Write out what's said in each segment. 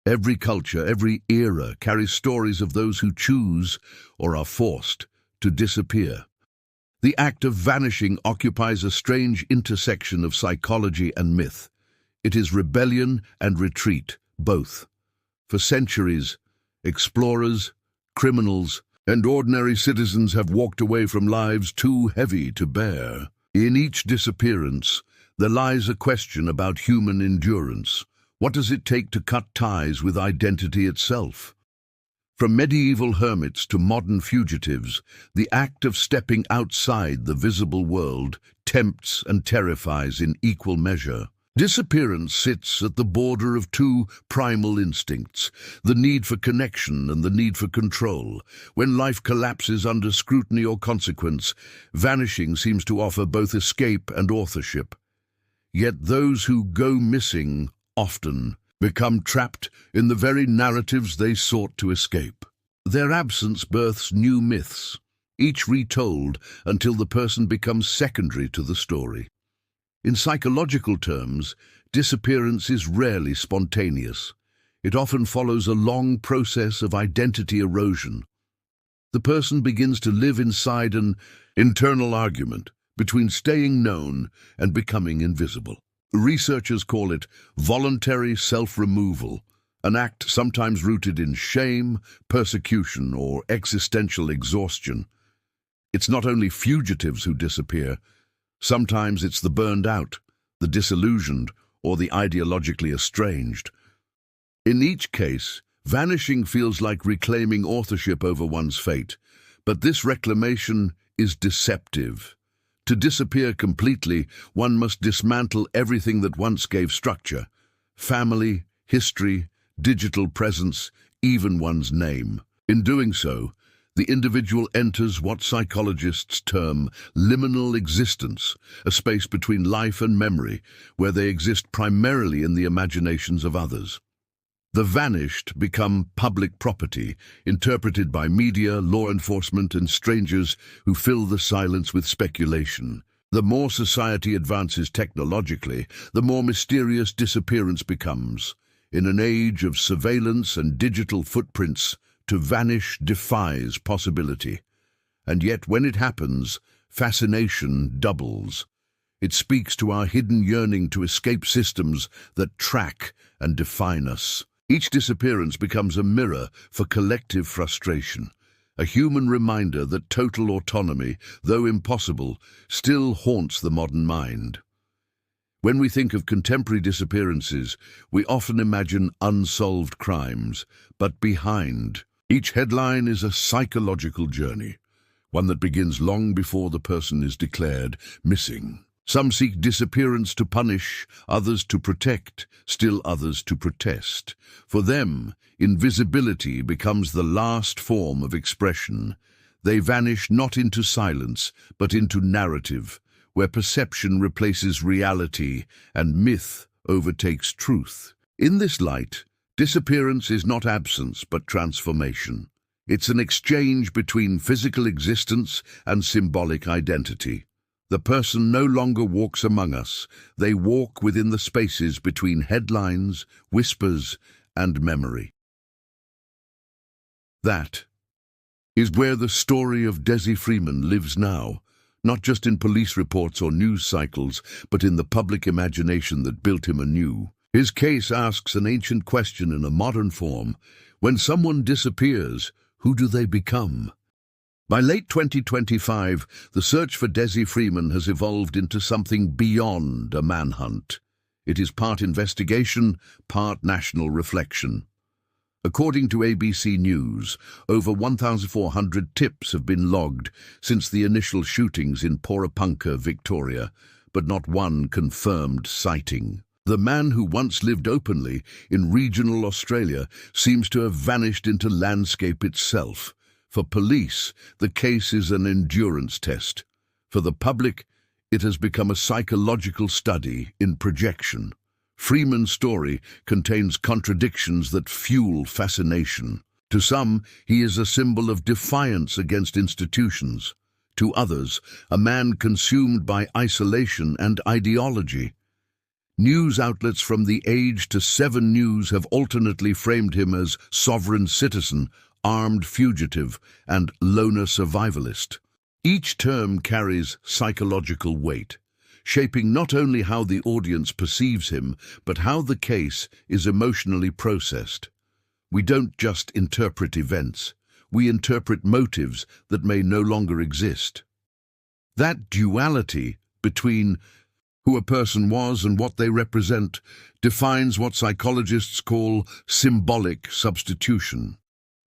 Every culture, every era carries stories of those who choose, or are forced, to disappear. The act of vanishing occupies a strange intersection of psychology and myth. It is rebellion and retreat, both. For centuries, explorers, criminals, and ordinary citizens have walked away from lives too heavy to bear. In each disappearance, there lies a question about human endurance. What does it take to cut ties with identity itself? From medieval hermits to modern fugitives, the act of stepping outside the visible world tempts and terrifies in equal measure. Disappearance sits at the border of two primal instincts, the need for connection and the need for control. When life collapses under scrutiny or consequence, vanishing seems to offer both escape and authorship. Yet those who go missing often become trapped in the very narratives they sought to escape. Their absence births new myths, each retold until the person becomes secondary to the story. In psychological terms, disappearance is rarely spontaneous. It often follows a long process of identity erosion. The person begins to live inside an internal argument between staying known and becoming invisible. Researchers call it voluntary self-removal, an act sometimes rooted in shame, persecution, or existential exhaustion. It's not only fugitives who disappear. Sometimes it's the burned out, the disillusioned, or the ideologically estranged. In each case, vanishing feels like reclaiming authorship over one's fate, but this reclamation is deceptive. To disappear completely, one must dismantle everything that once gave structure: family, history, digital presence, even one's name. In doing so, the individual enters what psychologists term liminal existence, a space between life and memory, where they exist primarily in the imaginations of others. The vanished become public property, interpreted by media, law enforcement, and strangers who fill the silence with speculation. The more society advances technologically, the more mysterious disappearance becomes. In an age of surveillance and digital footprints, to vanish defies possibility. And yet when it happens, fascination doubles. It speaks to our hidden yearning to escape systems that track and define us. Each disappearance becomes a mirror for collective frustration, a human reminder that total autonomy, though impossible, still haunts the modern mind. When we think of contemporary disappearances, we often imagine unsolved crimes, but behind each headline is a psychological journey, one that begins long before the person is declared missing. Some seek disappearance to punish, others to protect, still others to protest. For them, invisibility becomes the last form of expression. They vanish not into silence, but into narrative, where perception replaces reality and myth overtakes truth. In this light, disappearance is not absence, but transformation. It's an exchange between physical existence and symbolic identity. The person no longer walks among us. They walk within the spaces between headlines, whispers, and memory. That is where the story of Dezi Freeman lives now, not just in police reports or news cycles, but in the public imagination that built him anew. His case asks an ancient question in a modern form. When someone disappears, who do they become? By late 2025, the search for Dezi Freeman has evolved into something beyond a manhunt. It is part investigation, part national reflection. According to ABC News, over 1,400 tips have been logged since the initial shootings in Porepunkah, Victoria, but not one confirmed sighting. The man who once lived openly in regional Australia seems to have vanished into landscape itself. For police, the case is an endurance test. For the public, it has become a psychological study in projection. Freeman's story contains contradictions that fuel fascination. To some, he is a symbol of defiance against institutions. To others, a man consumed by isolation and ideology. News outlets from The Age to 7 News have alternately framed him as sovereign citizen, armed fugitive, and loner survivalist. Each term carries psychological weight, shaping not only how the audience perceives him, but how the case is emotionally processed. We don't just interpret events, we interpret motives that may no longer exist. That duality between who a person was and what they represent defines what psychologists call symbolic substitution.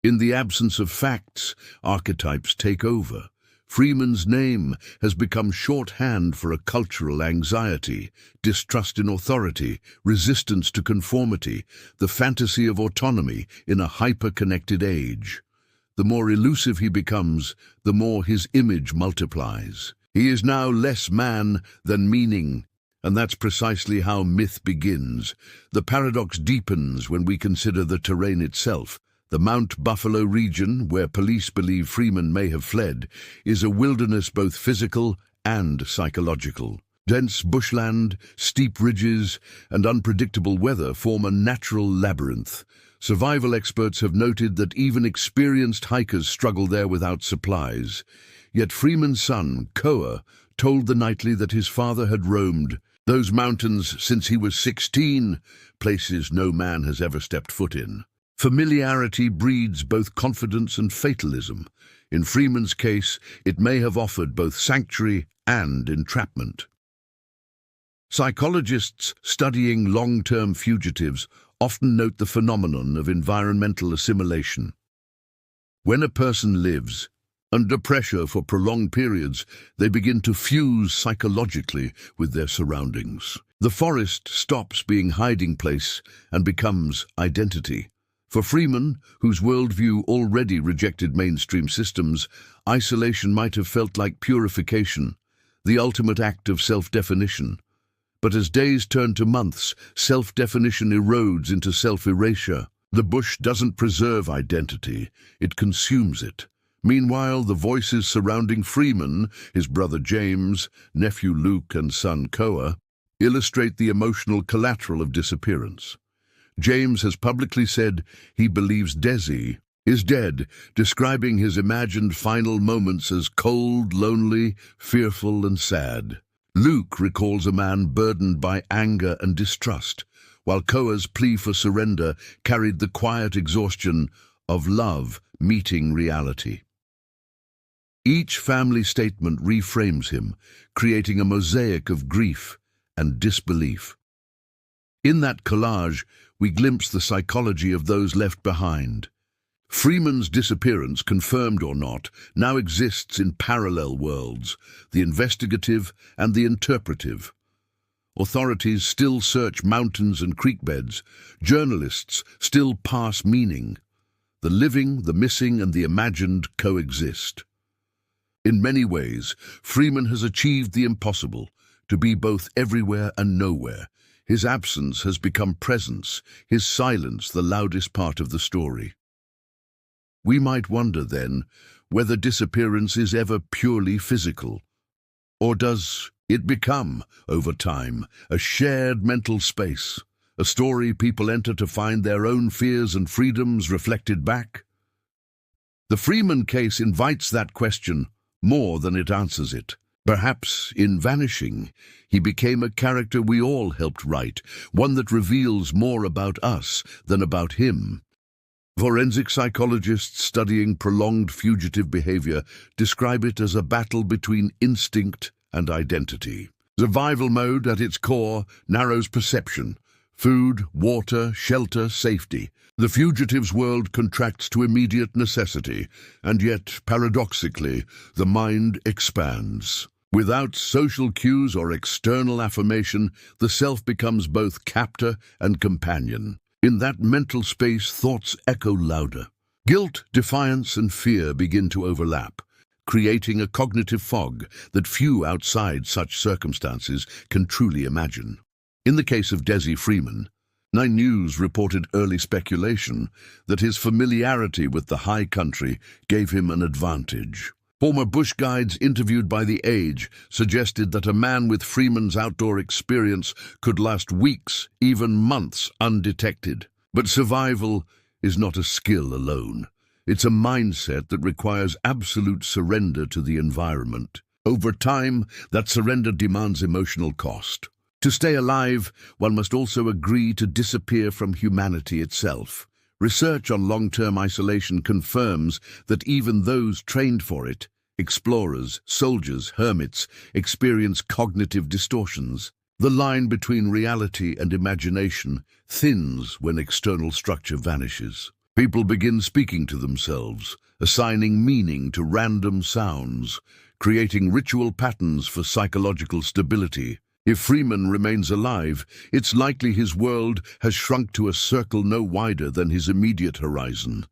In the absence of facts, archetypes take over. Freeman's name has become shorthand for a cultural anxiety, distrust in authority, resistance to conformity, the fantasy of autonomy in a hyper-connected age. The more elusive he becomes, the more his image multiplies. He is now less man than meaning, and that's precisely how myth begins. The paradox deepens when we consider the terrain itself. The Mount Buffalo region, where police believe Freeman may have fled, is a wilderness both physical and psychological. Dense bushland, steep ridges, and unpredictable weather form a natural labyrinth. Survival experts have noted that even experienced hikers struggle there without supplies. Yet Freeman's son, Koa, told the Nightly that his father had roamed those mountains since he was 16, places no man has ever stepped foot in. Familiarity breeds both confidence and fatalism. In Freeman's case, it may have offered both sanctuary and entrapment. Psychologists studying long-term fugitives often note the phenomenon of environmental assimilation. When a person lives under pressure for prolonged periods, they begin to fuse psychologically with their surroundings. The forest stops being hiding place and becomes identity. For Freeman, whose worldview already rejected mainstream systems, isolation might have felt like purification, the ultimate act of self-definition. But as days turn to months, self-definition erodes into self-erasure. The bush doesn't preserve identity, it consumes it. Meanwhile, the voices surrounding Freeman, his brother James, nephew Luke, and son Koa, illustrate the emotional collateral of disappearance. James has publicly said he believes Dezi is dead, describing his imagined final moments as cold, lonely, fearful, and sad. Luke recalls a man burdened by anger and distrust, while Koa's plea for surrender carried the quiet exhaustion of love meeting reality. Each family statement reframes him, creating a mosaic of grief and disbelief. In that collage, we glimpse the psychology of those left behind. Freeman's disappearance, confirmed or not, now exists in parallel worlds, the investigative and the interpretive. Authorities still search mountains and creek beds. Journalists still pass meaning. The living, the missing, and the imagined coexist. In many ways, Freeman has achieved the impossible, to be both everywhere and nowhere. His absence has become presence, his silence the loudest part of the story. We might wonder, then, whether disappearance is ever purely physical, or does it become, over time, a shared mental space, a story people enter to find their own fears and freedoms reflected back? The Freeman case invites that question more than it answers it. Perhaps, in vanishing, he became a character we all helped write, one that reveals more about us than about him. Forensic psychologists studying prolonged fugitive behavior describe it as a battle between instinct and identity. Survival mode, at its core, narrows perception. Food, water, shelter, safety. The fugitive's world contracts to immediate necessity, and yet, paradoxically, the mind expands. Without social cues or external affirmation, the self becomes both captor and companion. In that mental space, thoughts echo louder. Guilt, defiance, and fear begin to overlap, creating a cognitive fog that few outside such circumstances can truly imagine. In the case of Dezi Freeman, 9 News reported early speculation that his familiarity with the high country gave him an advantage. Former bush guides interviewed by The Age suggested that a man with Freeman's outdoor experience could last weeks, even months, undetected. But survival is not a skill alone. It's a mindset that requires absolute surrender to the environment. Over time, that surrender demands emotional cost. To stay alive, one must also agree to disappear from humanity itself. Research on long-term isolation confirms that even those trained for it, explorers, soldiers, hermits, experience cognitive distortions. The line between reality and imagination thins when external structure vanishes. People begin speaking to themselves, assigning meaning to random sounds, creating ritual patterns for psychological stability. If Freeman remains alive, it's likely his world has shrunk to a circle no wider than his immediate horizon.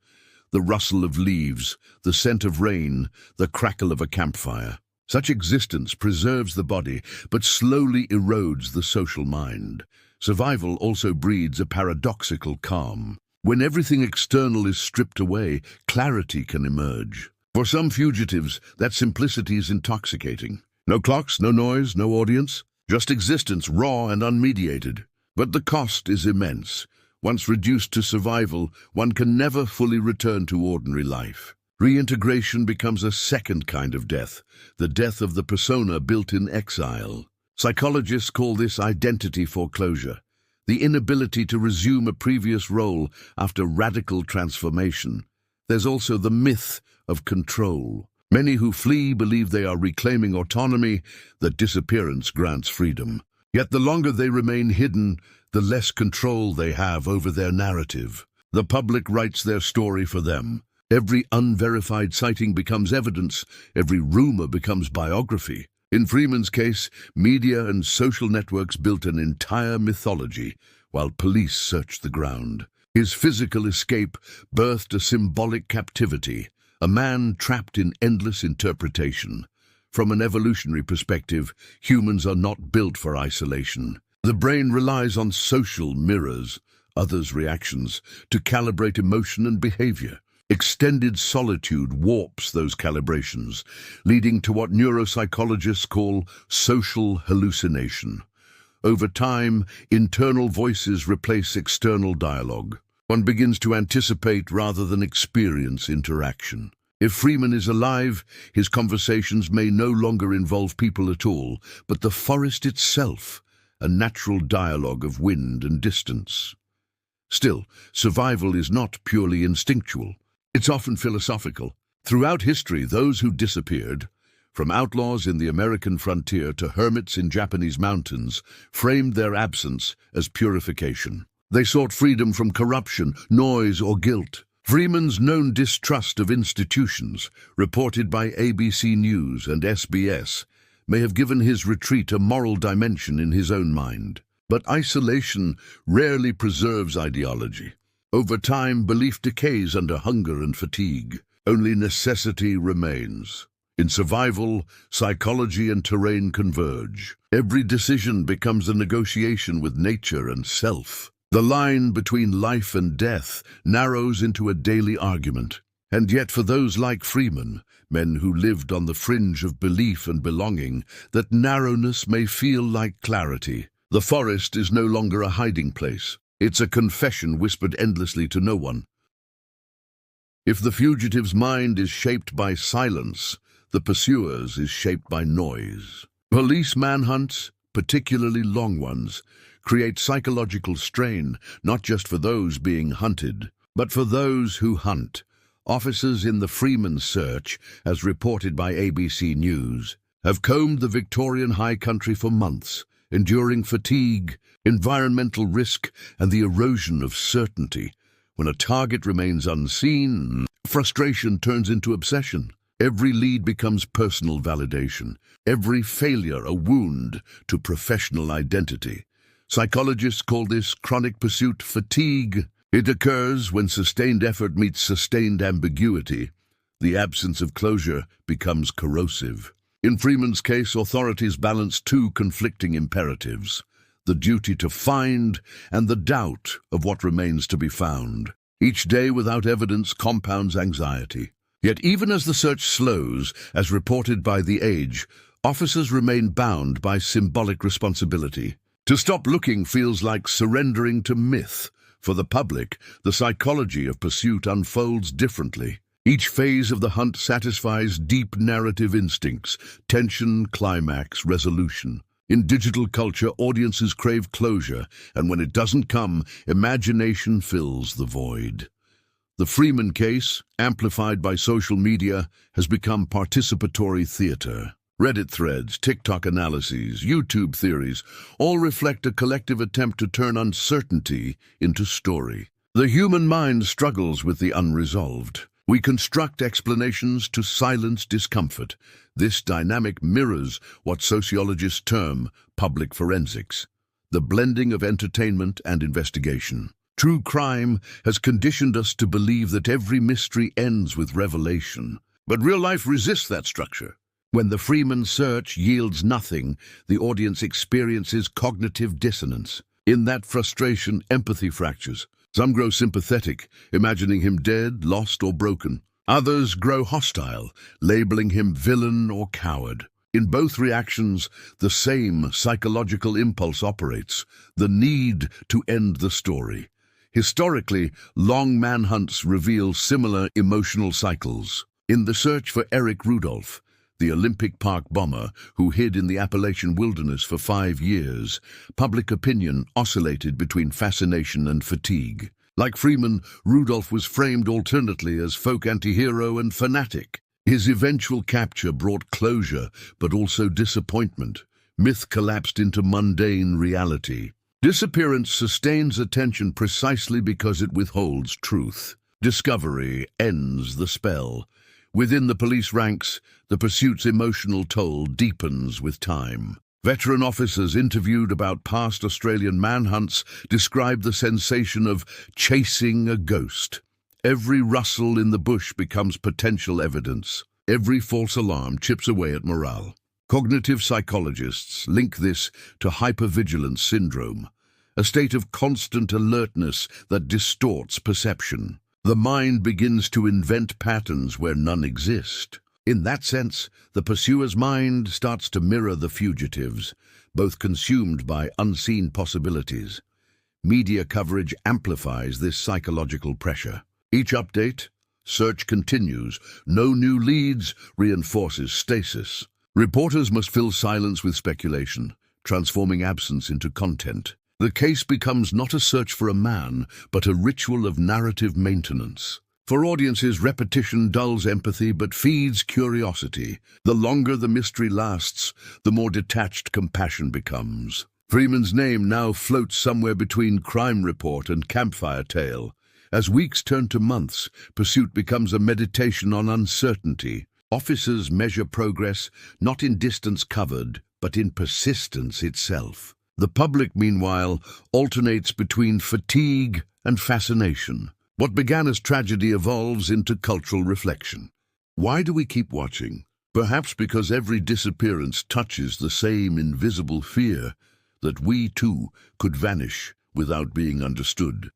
The rustle of leaves, the scent of rain, the crackle of a campfire. Such existence preserves the body, but slowly erodes the social mind. Survival also breeds a paradoxical calm. When everything external is stripped away, clarity can emerge. For some fugitives, that simplicity is intoxicating. No clocks, no noise, no audience. Just existence, raw and unmediated. But the cost is immense. Once reduced to survival, one can never fully return to ordinary life. Reintegration becomes a second kind of death, the death of the persona built in exile. Psychologists call this identity foreclosure, the inability to resume a previous role after radical transformation. There's also the myth of control. Many who flee believe they are reclaiming autonomy, that disappearance grants freedom. Yet the longer they remain hidden, the less control they have over their narrative. The public writes their story for them. Every unverified sighting becomes evidence, every rumor becomes biography. In Freeman's case, media and social networks built an entire mythology, while police searched the ground. His physical escape birthed a symbolic captivity, a man trapped in endless interpretation. From an evolutionary perspective, humans are not built for isolation. The brain relies on social mirrors, others' reactions, to calibrate emotion and behavior. Extended solitude warps those calibrations, leading to what neuropsychologists call social hallucination. Over time, internal voices replace external dialogue. One begins to anticipate rather than experience interaction. If Freeman is alive, his conversations may no longer involve people at all, but the forest itself, a natural dialogue of wind and distance. Still, survival is not purely instinctual. It's often philosophical. Throughout history, those who disappeared, from outlaws in the American frontier to hermits in Japanese mountains, framed their absence as purification. They sought freedom from corruption, noise, or guilt. Freeman's known distrust of institutions, reported by ABC News and SBS, may have given his retreat a moral dimension in his own mind. But isolation rarely preserves ideology. Over time, belief decays under hunger and fatigue. Only necessity remains. In survival, psychology and terrain converge. Every decision becomes a negotiation with nature and self. The line between life and death narrows into a daily argument. And yet for those like Freeman, men who lived on the fringe of belief and belonging, that narrowness may feel like clarity. The forest is no longer a hiding place. It's a confession whispered endlessly to no one. If the fugitive's mind is shaped by silence, the pursuer's is shaped by noise. Police manhunts, particularly long ones, create psychological strain not just for those being hunted, but for those who hunt. Officers in the Freeman search, as reported by ABC News, have combed the Victorian high country for months, enduring fatigue, environmental risk, and the erosion of certainty. When a target remains unseen, frustration turns into obsession. Every lead becomes personal validation, every failure a wound to professional identity. Psychologists call this chronic pursuit fatigue. It occurs when sustained effort meets sustained ambiguity. The absence of closure becomes corrosive. In Freeman's case, authorities balance two conflicting imperatives: the duty to find and the doubt of what remains to be found. Each day without evidence compounds anxiety. Yet even as the search slows, as reported by The Age, officers remain bound by symbolic responsibility. To stop looking feels like surrendering to myth. For the public, the psychology of pursuit unfolds differently. Each phase of the hunt satisfies deep narrative instincts: tension, climax, resolution. In digital culture, audiences crave closure, and when it doesn't come, imagination fills the void. The Freeman case, amplified by social media, has become participatory theater. Reddit threads, TikTok analyses, YouTube theories all reflect a collective attempt to turn uncertainty into story. The human mind struggles with the unresolved. We construct explanations to silence discomfort. This dynamic mirrors what sociologists term public forensics, the blending of entertainment and investigation. True crime has conditioned us to believe that every mystery ends with revelation. But real life resists that structure. When the Freeman search yields nothing, the audience experiences cognitive dissonance. In that frustration, empathy fractures. Some grow sympathetic, imagining him dead, lost, or broken. Others grow hostile, labeling him villain or coward. In both reactions, the same psychological impulse operates: the need to end the story. Historically, long manhunts reveal similar emotional cycles. In the search for Eric Rudolph, the Olympic Park bomber who hid in the Appalachian wilderness for 5 years, public opinion oscillated between fascination and fatigue. Like Freeman, Rudolph was framed alternately as folk antihero and fanatic. His eventual capture brought closure, but also disappointment. Myth collapsed into mundane reality. Disappearance sustains attention precisely because it withholds truth. Discovery ends the spell. Within the police ranks, the pursuit's emotional toll deepens with time. Veteran officers interviewed about past Australian manhunts described the sensation of chasing a ghost. Every rustle in the bush becomes potential evidence. Every false alarm chips away at morale. Cognitive psychologists link this to hypervigilance syndrome, a state of constant alertness that distorts perception. The mind begins to invent patterns where none exist. In that sense, the pursuer's mind starts to mirror the fugitive's, both consumed by unseen possibilities. Media coverage amplifies this psychological pressure. Each update, search continues. No new leads reinforces stasis. Reporters must fill silence with speculation, transforming absence into content. The case becomes not a search for a man, but a ritual of narrative maintenance. For audiences, repetition dulls empathy but feeds curiosity. The longer the mystery lasts, the more detached compassion becomes. Freeman's name now floats somewhere between crime report and campfire tale. As weeks turn to months, pursuit becomes a meditation on uncertainty. Officers measure progress not in distance covered, but in persistence itself. The public, meanwhile, alternates between fatigue and fascination. What began as tragedy evolves into cultural reflection. Why do we keep watching? Perhaps because every disappearance touches the same invisible fear that we, too, could vanish without being understood.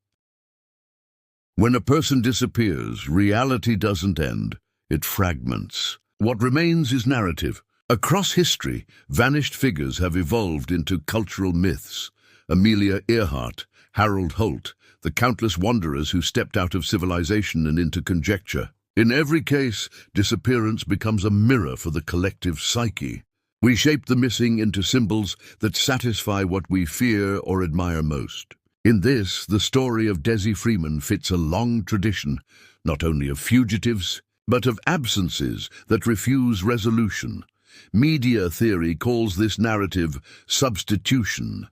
When a person disappears, reality doesn't end, it fragments. What remains is narrative. Across history, vanished figures have evolved into cultural myths. Amelia Earhart, Harold Holt, the countless wanderers who stepped out of civilization and into conjecture. In every case, disappearance becomes a mirror for the collective psyche. We shape the missing into symbols that satisfy what we fear or admire most. In this, the story of Dezi Freeman fits a long tradition, not only of fugitives, but of absences that refuse resolution. Media theory calls this narrative substitution.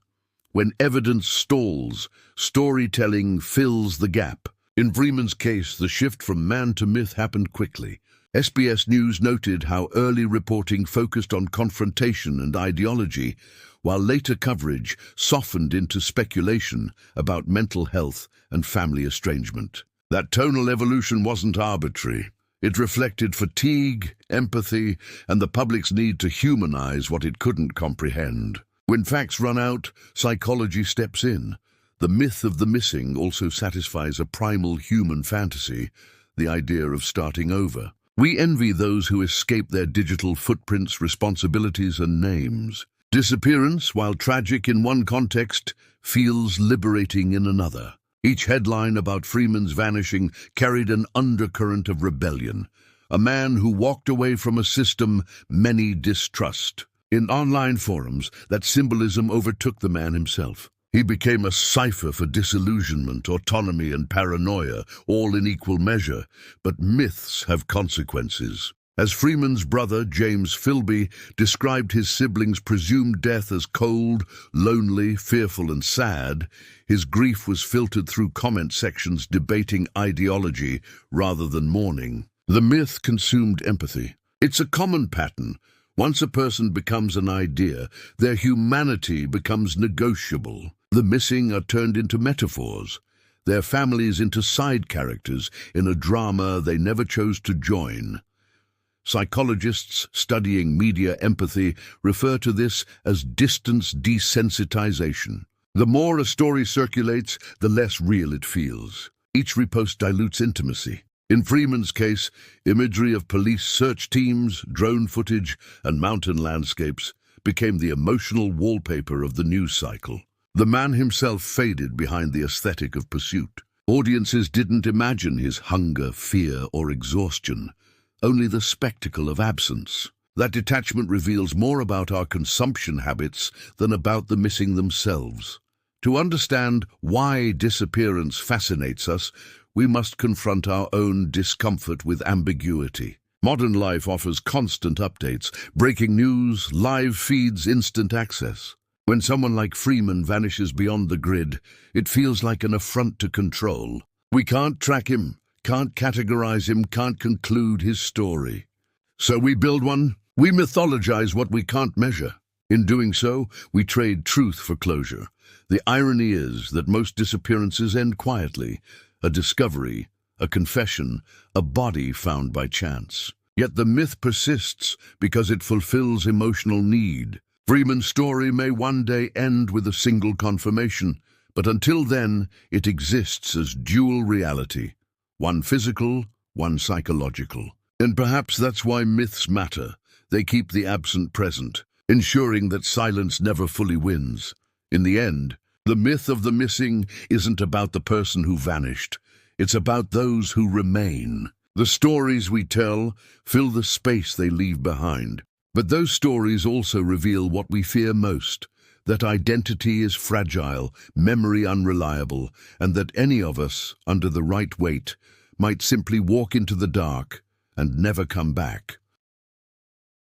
When evidence stalls, storytelling fills the gap. In Freeman's case, the shift from man to myth happened quickly. SBS News noted how early reporting focused on confrontation and ideology, while later coverage softened into speculation about mental health and family estrangement. That tonal evolution wasn't arbitrary. It reflected fatigue, empathy, and the public's need to humanize what it couldn't comprehend. When facts run out, psychology steps in. The myth of the missing also satisfies a primal human fantasy, the idea of starting over. We envy those who escape their digital footprints, responsibilities, and names. Disappearance, while tragic in one context, feels liberating in another. Each headline about Freeman's vanishing carried an undercurrent of rebellion. A man who walked away from a system many distrust. In online forums, that symbolism overtook the man himself. He became a cipher for disillusionment, autonomy, and paranoia, all in equal measure. But myths have consequences. As Freeman's brother, James Philby, described his siblings' presumed death as cold, lonely, fearful, and sad, his grief was filtered through comment sections debating ideology rather than mourning. The myth consumed empathy. It's a common pattern. Once a person becomes an idea, their humanity becomes negotiable. The missing are turned into metaphors, their families into side characters in a drama they never chose to join. Psychologists studying media empathy refer to this as distance desensitization. The more a story circulates, the less real it feels. Each repost dilutes intimacy. In Freeman's case, imagery of police search teams, drone footage, and mountain landscapes became the emotional wallpaper of the news cycle. The man himself faded behind the aesthetic of pursuit. Audiences didn't imagine his hunger, fear, or exhaustion, only the spectacle of absence. That detachment reveals more about our consumption habits than about the missing themselves. To understand why disappearance fascinates us, we must confront our own discomfort with ambiguity. Modern life offers constant updates, breaking news, live feeds, instant access. When someone like Freeman vanishes beyond the grid, it feels like an affront to control. We can't track him, can't categorize him, can't conclude his story. So we build one. We mythologize what we can't measure. In doing so, we trade truth for closure. The irony is that most disappearances end quietly. A discovery, a confession, a body found by chance. Yet the myth persists because it fulfills emotional need. Freeman's story may one day end with a single confirmation, but until then, it exists as dual reality. One physical, one psychological. And perhaps that's why myths matter. They keep the absent present, ensuring that silence never fully wins. In the end, the myth of the missing isn't about the person who vanished. It's about those who remain. The stories we tell fill the space they leave behind. But those stories also reveal what we fear most, that identity is fragile, memory unreliable, and that any of us, under the right weight, might simply walk into the dark and never come back.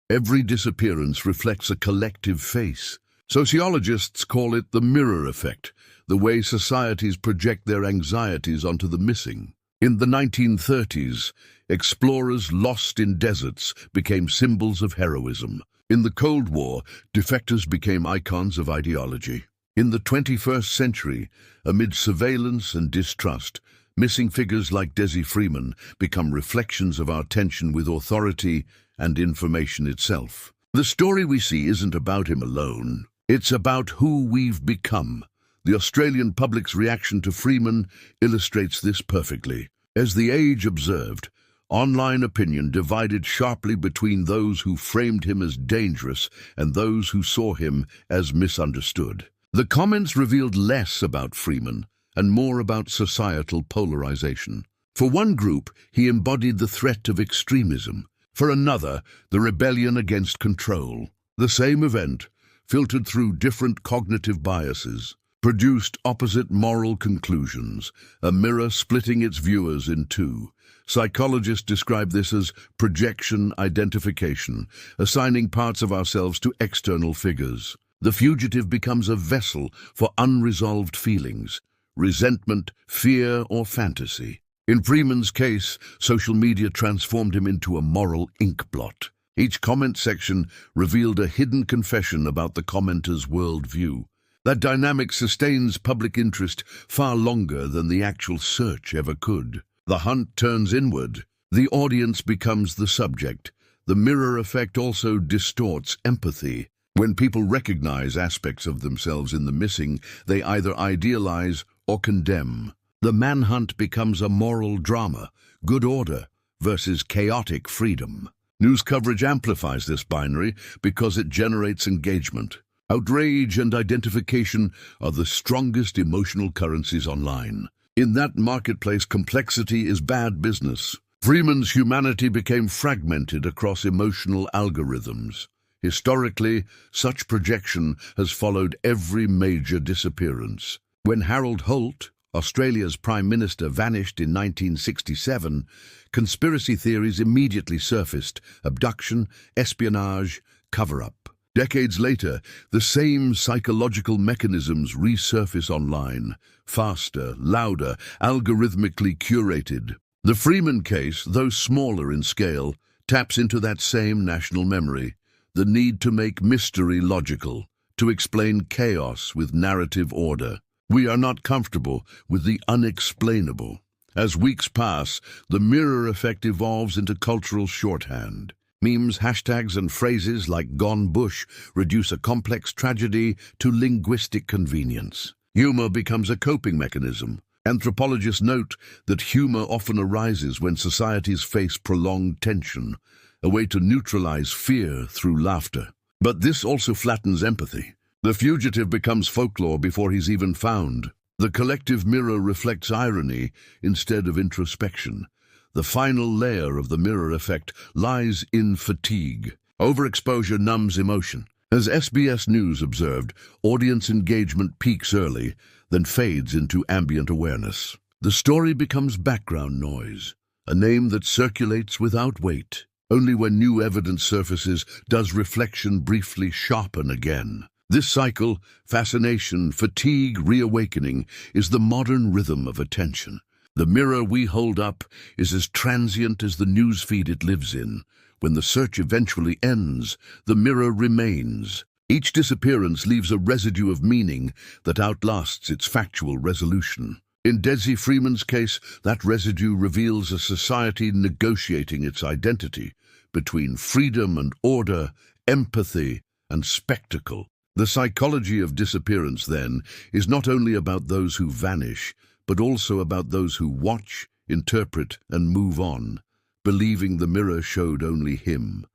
Every disappearance reflects a collective face. Sociologists call it the mirror effect, the way societies project their anxieties onto the missing. In the 1930s, explorers lost in deserts became symbols of heroism. In the Cold War, defectors became icons of ideology. In the 21st century, amid surveillance and distrust, missing figures like Dezi Freeman become reflections of our tension with authority and information itself. The story we see isn't about him alone. It's about who we've become. The Australian public's reaction to Freeman illustrates this perfectly. As The Age observed, online opinion divided sharply between those who framed him as dangerous and those who saw him as misunderstood. The comments revealed less about Freeman and more about societal polarization. For one group, he embodied the threat of extremism. For another, the rebellion against control. The same event, filtered through different cognitive biases, produced opposite moral conclusions, a mirror splitting its viewers in two. Psychologists describe this as projection identification, assigning parts of ourselves to external figures. The fugitive becomes a vessel for unresolved feelings, resentment, fear, or fantasy. In Freeman's case, social media transformed him into a moral ink blot. Each comment section revealed a hidden confession about the commenter's worldview. That dynamic sustains public interest far longer than the actual search ever could. The hunt turns inward. The audience becomes the subject. The mirror effect also distorts empathy. When people recognize aspects of themselves in the missing, they either idealize or condemn. The manhunt becomes a moral drama, good order versus chaotic freedom. News coverage amplifies this binary because it generates engagement. Outrage and identification are the strongest emotional currencies online. In that marketplace, complexity is bad business. Freeman's humanity became fragmented across emotional algorithms. Historically, such projection has followed every major disappearance. When Harold Holt, Australia's Prime Minister, vanished in 1967, conspiracy theories immediately surfaced: abduction, espionage, cover-up. Decades later, the same psychological mechanisms resurface online, faster, louder, algorithmically curated. The Freeman case, though smaller in scale, taps into that same national memory, the need to make mystery logical, to explain chaos with narrative order. We are not comfortable with the unexplainable. As weeks pass, the mirror effect evolves into cultural shorthand. Memes, hashtags, and phrases like "gone bush" reduce a complex tragedy to linguistic convenience. Humor becomes a coping mechanism. Anthropologists note that humor often arises when societies face prolonged tension, a way to neutralize fear through laughter. But this also flattens empathy. The fugitive becomes folklore before he's even found. The collective mirror reflects irony instead of introspection. The final layer of the mirror effect lies in fatigue. Overexposure numbs emotion. As SBS News observed, audience engagement peaks early, then fades into ambient awareness. The story becomes background noise, a name that circulates without weight. Only when new evidence surfaces does reflection briefly sharpen again. This cycle, fascination, fatigue, reawakening, is the modern rhythm of attention. The mirror we hold up is as transient as the newsfeed it lives in. When the search eventually ends, the mirror remains. Each disappearance leaves a residue of meaning that outlasts its factual resolution. In Dezi Freeman's case, that residue reveals a society negotiating its identity between freedom and order, empathy and spectacle. The psychology of disappearance, then, is not only about those who vanish, but also about those who watch, interpret, and move on, believing the mirror showed only him.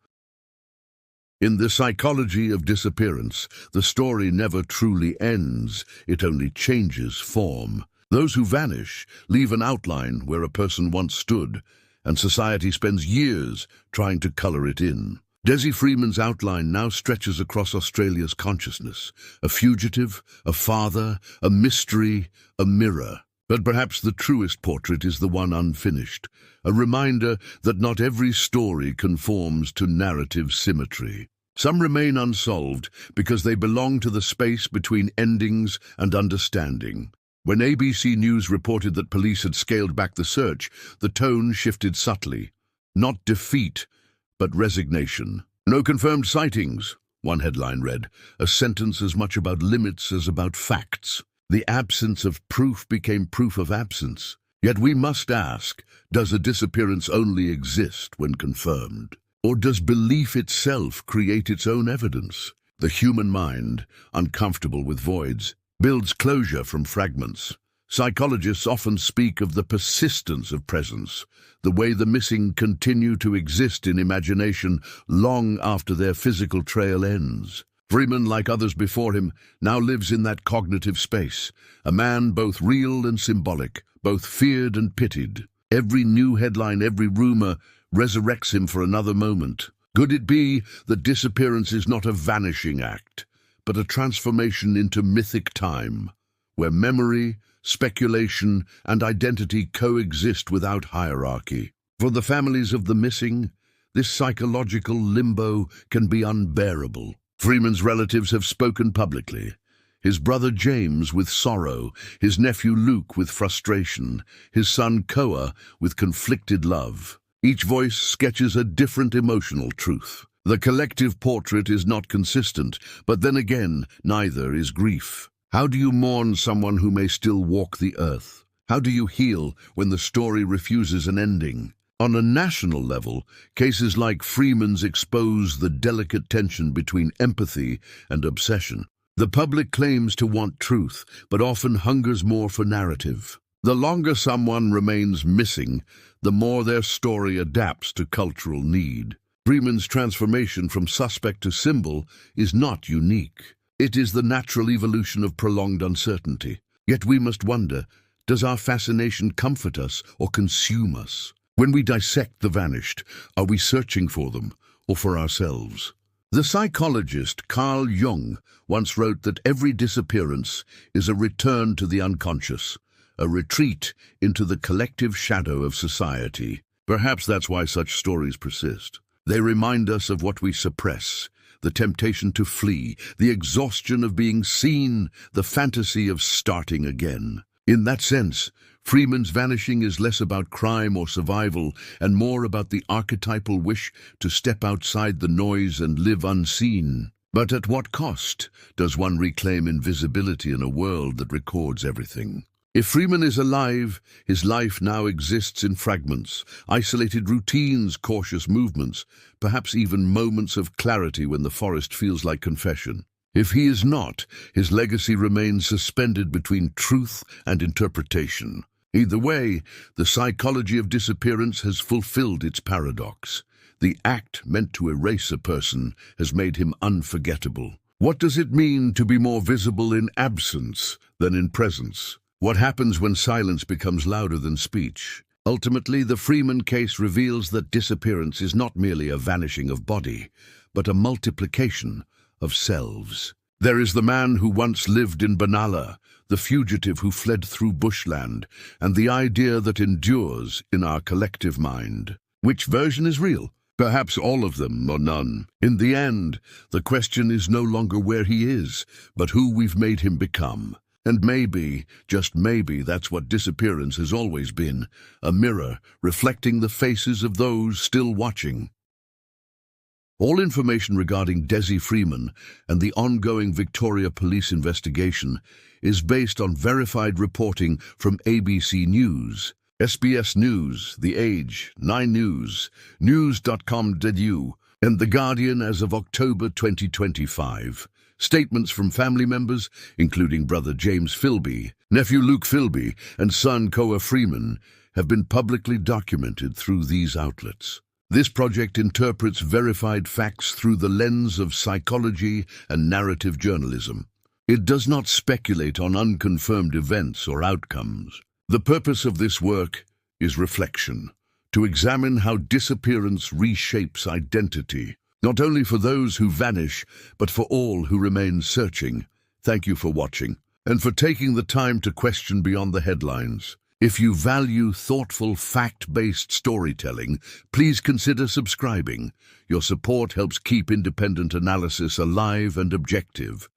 In the psychology of disappearance, the story never truly ends, it only changes form. Those who vanish leave an outline where a person once stood, and society spends years trying to color it in. Dezi Freeman's outline now stretches across Australia's consciousness: a fugitive, a father, a mystery, a mirror. But perhaps the truest portrait is the one unfinished, a reminder that not every story conforms to narrative symmetry. Some remain unsolved because they belong to the space between endings and understanding. When ABC News reported that police had scaled back the search, the tone shifted subtly. Not defeat, but resignation. "No confirmed sightings," one headline read, a sentence as much about limits as about facts. The absence of proof became proof of absence. Yet we must ask, does a disappearance only exist when confirmed? Or does belief itself create its own evidence? The human mind, uncomfortable with voids, builds closure from fragments. Psychologists often speak of the persistence of presence, the way the missing continue to exist in imagination long after their physical trail ends. Freeman, like others before him, now lives in that cognitive space, a man both real and symbolic, both feared and pitied. Every new headline, every rumor, resurrects him for another moment. Could it be that disappearance is not a vanishing act, but a transformation into mythic time, where memory, speculation, and identity coexist without hierarchy? For the families of the missing, this psychological limbo can be unbearable. Freeman's relatives have spoken publicly. His brother James with sorrow, his nephew Luke with frustration, his son Koa with conflicted love. Each voice sketches a different emotional truth. The collective portrait is not consistent, but then again, neither is grief. How do you mourn someone who may still walk the earth? How do you heal when the story refuses an ending? On a national level, cases like Freeman's expose the delicate tension between empathy and obsession. The public claims to want truth, but often hungers more for narrative. The longer someone remains missing, the more their story adapts to cultural need. Freeman's transformation from suspect to symbol is not unique. It is the natural evolution of prolonged uncertainty. Yet we must wonder, does our fascination comfort us or consume us? When we dissect the vanished, are we searching for them or for ourselves? The psychologist Carl Jung once wrote that every disappearance is a return to the unconscious, a retreat into the collective shadow of society. Perhaps that's why such stories persist. They remind us of what we suppress, the temptation to flee, the exhaustion of being seen, the fantasy of starting again. In that sense, Freeman's vanishing is less about crime or survival and more about the archetypal wish to step outside the noise and live unseen. But at what cost does one reclaim invisibility in a world that records everything? If Freeman is alive, his life now exists in fragments, isolated routines, cautious movements, perhaps even moments of clarity when the forest feels like confession. If he is not, his legacy remains suspended between truth and interpretation. Either way, the psychology of disappearance has fulfilled its paradox. The act meant to erase a person has made him unforgettable. What does it mean to be more visible in absence than in presence? What happens when silence becomes louder than speech? Ultimately, the Freeman case reveals that disappearance is not merely a vanishing of body, but a multiplication of selves. There is the man who once lived in Benalla, the fugitive who fled through bushland, and the idea that endures in our collective mind. Which version is real? Perhaps all of them or none. In the end, the question is no longer where he is, but who we've made him become. And maybe, just maybe, that's what disappearance has always been, a mirror reflecting the faces of those still watching. All information regarding Dezi Freeman and the ongoing Victoria Police investigation is based on verified reporting from ABC News, SBS News, The Age, 9 News, news.com.au, and The Guardian as of October 2025. Statements from family members, including brother James Philby, nephew Luke Philby, and son Koa Freeman, have been publicly documented through these outlets. This project interprets verified facts through the lens of psychology and narrative journalism. It does not speculate on unconfirmed events or outcomes. The purpose of this work is reflection, to examine how disappearance reshapes identity, not only for those who vanish, but for all who remain searching. Thank you for watching, and for taking the time to question beyond the headlines. If you value thoughtful, fact-based storytelling, please consider subscribing. Your support helps keep independent analysis alive and objective.